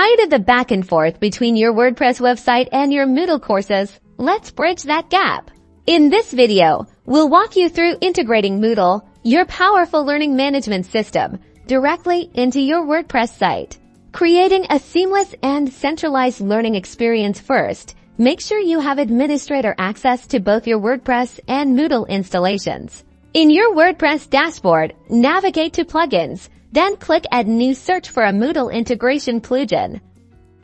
Tired of the back and forth between your WordPress website and your Moodle courses? Let's bridge that gap. In this video, we'll walk you through integrating Moodle, your powerful learning management system, directly into your WordPress site. Creating a seamless and centralized learning experience first, make sure you have administrator access to both your WordPress and Moodle installations. In your WordPress dashboard, navigate to Plugins, then click Add New Search for a Moodle integration plugin.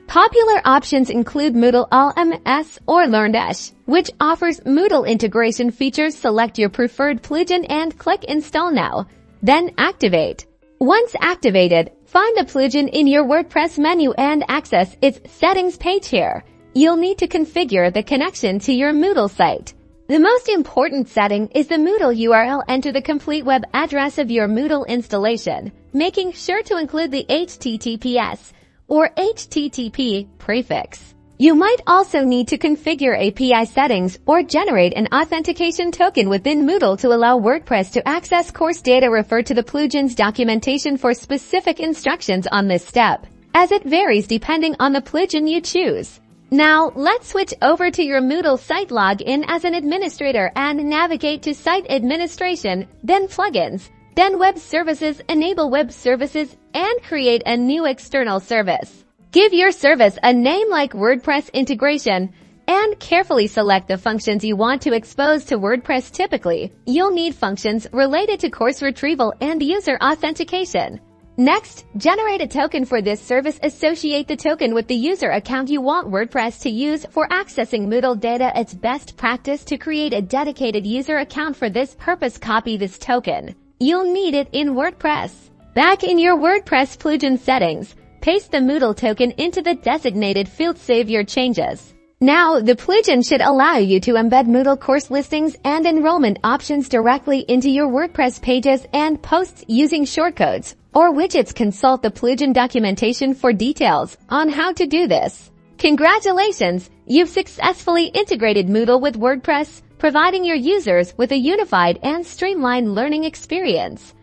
Popular options include Moodle LMS or LearnDash, which offers Moodle integration features. Select your preferred plugin and click Install Now, then Activate. Once activated, find the plugin in your WordPress menu and access its settings page here. You'll need to configure the connection to your Moodle site. The most important setting is the Moodle URL. Enter the complete web address of your Moodle installation, making sure to include the HTTPS or HTTP prefix. You might also need to configure API settings or generate an authentication token within Moodle to allow WordPress to access course data. Refer to the plugin's documentation for specific instructions on this step, as it varies depending on the plugin you choose. Now, let's switch over to your Moodle site. Log in as an administrator and navigate to Site Administration, then Plugins, then Web Services. Enable Web Services and create a new external service. Give your service a name like WordPress Integration and carefully select the functions you want to expose to WordPress. Typically, you'll need functions related to course retrieval and user authentication. Next, generate a token for this service. Associate the token with the user account you want WordPress to use for accessing Moodle data. It's best practice to create a dedicated user account for this purpose. Copy this token. You'll need it in WordPress. Back in your WordPress plugin settings, paste the Moodle token into the designated field. Save your changes. Now, the plugin should allow you to embed Moodle course listings and enrollment options directly into your WordPress pages and posts using shortcodes or widgets. Consult the plugin documentation for details on how to do this. Congratulations! You've successfully integrated Moodle with WordPress, providing your users with a unified and streamlined learning experience.